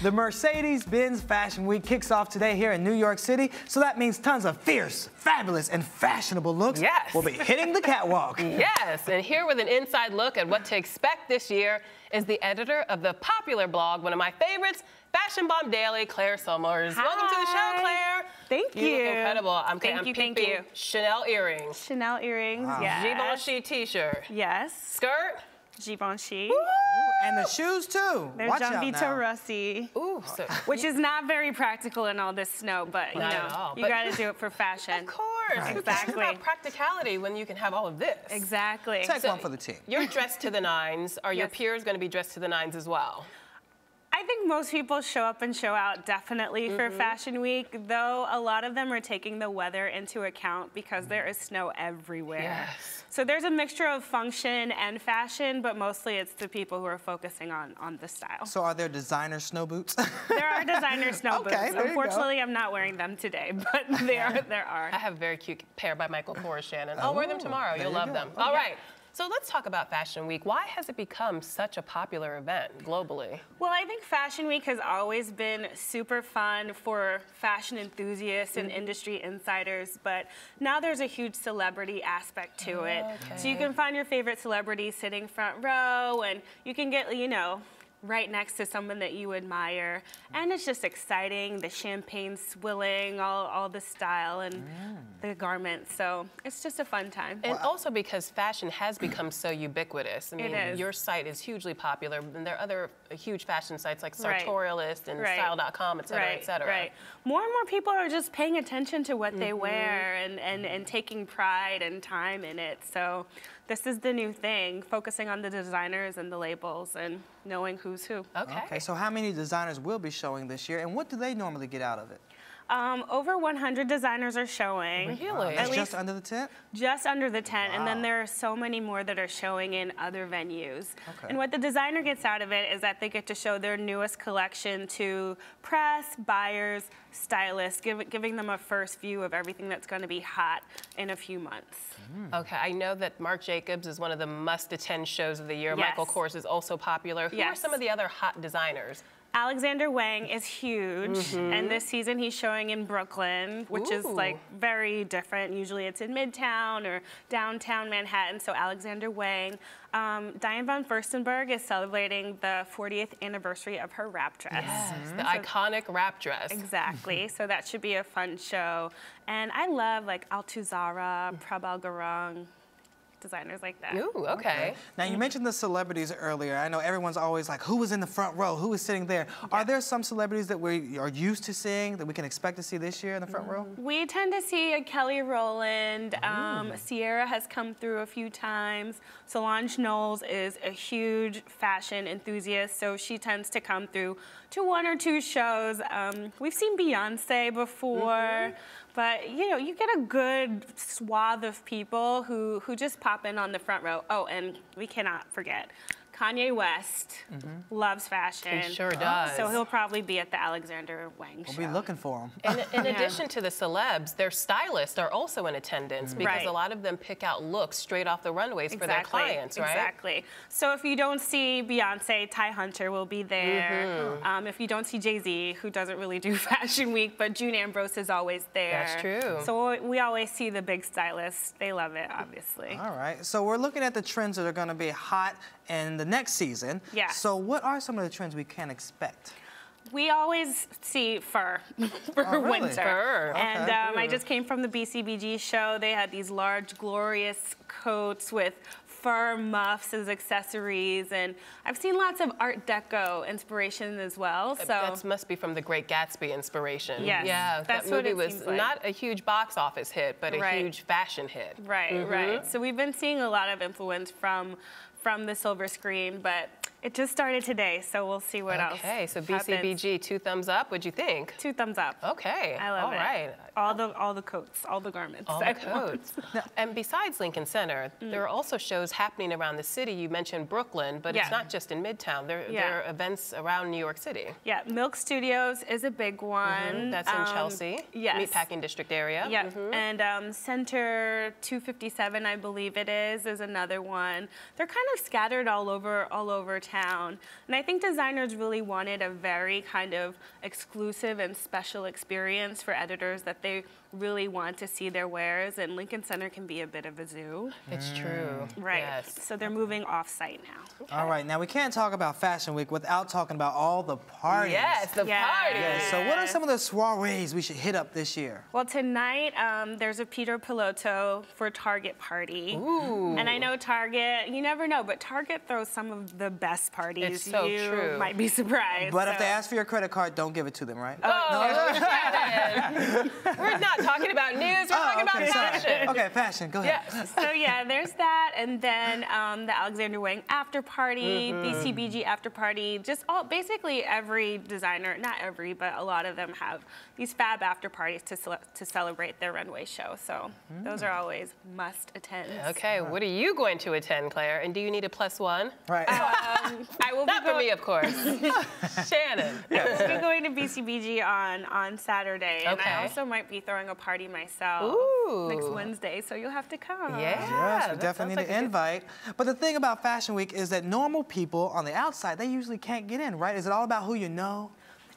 The Mercedes-Benz Fashion Week kicks off today here in New York City, so that means tons of fierce, fabulous, and fashionable looks will be hitting the catwalk. Yes, and here with an inside look at what to expect this year is the editor of the popular blog, one of my favorites, Fashion Bomb Daily, Claire Sulmers. Hi. Welcome to the show, Claire. Thank you. You look incredible. Thank you. Chanel earrings. Chanel earrings, wow. yes. Givenchy t-shirt. Yes. Skirt. Givenchy. And the shoes, too. They're Watch out Gianvito now. Rossi. Ooh, so which is not very practical in all this snow, but you know, you got to do it for fashion. Of course. Right. Exactly. It's about practicality when you can have all of this. Exactly. Take one for the team. You're dressed to the nines. Are your peers going to be dressed to the nines as well? I think most people show up and show out definitely for Fashion Week, though a lot of them are taking the weather into account because there is snow everywhere. Yes. So there's a mixture of function and fashion, but mostly it's the people who are focusing on the style. So are there designer snow boots? There are designer snow boots. Okay, there you go. Unfortunately, I'm not wearing them today, but there are. I have a very cute pair by Michael Kors, Shannon. I'll wear them tomorrow. You'll love them. Okay. All right. So let's talk about Fashion Week. Why has it become such a popular event globally? Well, I think Fashion Week has always been super fun for fashion enthusiasts and industry insiders, but now there's a huge celebrity aspect to it. So you can find your favorite celebrity sitting front row, and you can get, you know, right next to someone that you admire. And it's just exciting, the champagne swilling, all the style and the garments. So it's just a fun time. And also because fashion has become so ubiquitous. I mean, It is. your site is hugely popular, and there are other huge fashion sites like Sartorialist and Style.com, et cetera, et cetera. Right. More and more people are just paying attention to what they wear and taking pride and time in it. So this is the new thing, focusing on the designers and the labels and knowing who's who. Okay, so how many designers will be showing this year, and what do they normally get out of it? Over 100 designers are showing. Really? That's just under the tent? Just under the tent, and then there are so many more that are showing in other venues. Okay. And what the designer gets out of it is that they get to show their newest collection to press, buyers, stylists, giving them a first view of everything that's going to be hot in a few months. Okay, I know that Marc Jacobs is one of the must-attend shows of the year. Yes. Michael Kors is also popular. Who are some of the other hot designers? Alexander Wang is huge, and this season he's showing in Brooklyn, which is like very different. Usually it's in Midtown or downtown Manhattan, so Alexander Wang. Diane von Furstenberg is celebrating the 40th anniversary of her wrap dress. Yes, the iconic wrap dress. Exactly, so that should be a fun show. And I love like Altuzara, Prabal Gurung, designers like that. Ooh, okay. Now, you mentioned the celebrities earlier. I know everyone's always like, who was in the front row? Who was sitting there? Are there some celebrities that we are used to seeing that we can expect to see this year in the front row? We tend to see Kelly Rowland. Sierra has come through a few times. Solange Knowles is a huge fashion enthusiast, so she tends to come through to one or two shows. We've seen Beyonce before. But, you know, you get a good swath of people who just pop in on the front row. Oh, and we cannot forget, Kanye West loves fashion. He sure does. So he'll probably be at the Alexander Wang show. We'll be looking for him. And in addition to the celebs, their stylists are also in attendance because a lot of them pick out looks straight off the runways for their clients, right? Exactly. So if you don't see Beyonce, Ty Hunter will be there. If you don't see Jay-Z, who doesn't really do Fashion Week, but June Ambrose is always there. That's true. So we always see the big stylists. They love it, obviously. All right. So we're looking at the trends that are going to be hot in the next season. Yeah. So what are some of the trends we can expect? We always see fur for winter. Fur. And I just came from the BCBG show. They had these large, glorious coats with fur muffs as accessories, and I've seen lots of Art Deco inspiration as well. So that must be from the Great Gatsby inspiration. Yes, yeah, that's that movie what it was seems like. not a huge box office hit, but a huge fashion hit. Right. So we've been seeing a lot of influence from the silver screen, but it just started today, so we'll see what else. Okay, so happens. BCBG, 2 thumbs up. What'd you think? 2 thumbs up. Okay, I love it. All right. All the coats, all the garments. All the coats. And besides Lincoln Center, there are also shows happening around the city. You mentioned Brooklyn, but it's not just in Midtown. There are events around New York City. Yeah, Milk Studios is a big one. That's in Chelsea. Yes. Meatpacking District area. Yeah, and Center 257, I believe it is another one. They're kind of scattered all over town. Midtown. And I think designers really wanted a very kind of exclusive and special experience for editors that they really want to see their wares, and Lincoln Center can be a bit of a zoo. It's true. Right. Yes. So they're moving off-site now. Okay. All right, now we can't talk about Fashion Week without talking about all the parties. Yes, the parties. Yes. So what are some of the soirees we should hit up this year? Well, tonight there's a Peter Pilotto for Target party. Ooh. And I know Target, you never know, but Target throws some of the best parties. It's so you true. might be surprised. But if they ask for your credit card, don't give it to them, right? Oh, we're not talking about news, we're talking about fashion. Okay, fashion, go ahead. Yes. So yeah, there's that, and then the Alexander Wang after party, BCBG after party, just basically every designer, not every, but a lot of them have these fab after parties to celebrate their runway show. So those are always must attend. Okay, what are you going to attend, Claire? And do you need a +1? Right. I will Not for me, of course. Shannon. I will be going to BCBG on Saturday, and Okay. I also might be throwing a party myself next Wednesday, so you'll have to come. Yeah. Yes, we that definitely sounds need like an invite. But the thing about Fashion Week is that normal people on the outside, they usually can't get in, right? Is it all about who you know?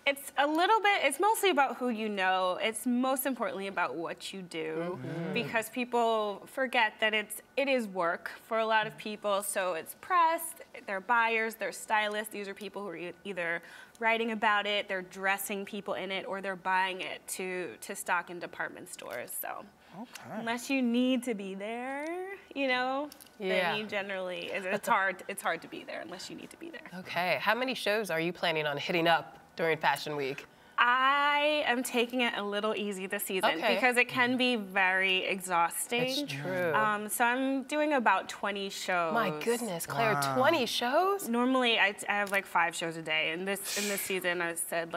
It's a little bit, it's mostly about who you know. It's most importantly about what you do, because people forget that it is work for a lot of people. So it's press, they're buyers, they're stylists. These are people who are either writing about it, they're dressing people in it, or they're buying it to stock in department stores. So unless you need to be there, you know, then you generally, it's hard to be there unless you need to be there. Okay, how many shows are you planning on hitting up during Fashion Week? I am taking it a little easy this season because it can be very exhausting. It's true. So I'm doing about 20 shows. My goodness, Claire, 20 shows? Normally I have like 5 shows a day, and in this season I said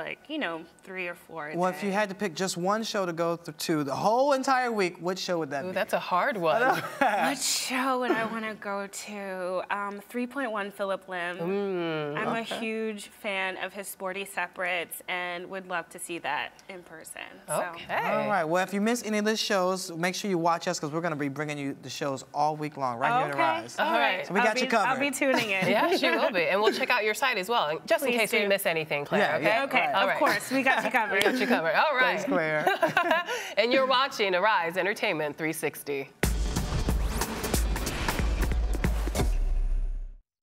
3 or 4 a day. Well, if you had to pick just one show to go to the whole entire week, which show would that be? That's a hard one. What show would I want to go to? 3.1 Philip Lim. I'm a huge fan of his sporty separates and would love to see that in person. Okay. All right. Well, if you miss any of the shows, make sure you watch us because we're going to be bringing you the shows all week long right here in the Rise. All right. So we got you covered. I'll be tuning in. Yeah, she will be. And we'll check out your site as well, just in case we miss anything, Claire, okay? Yeah, okay, right. of course. We got you covered. We got you covered. All right. Thanks, Claire. And you're watching Arise Entertainment 360.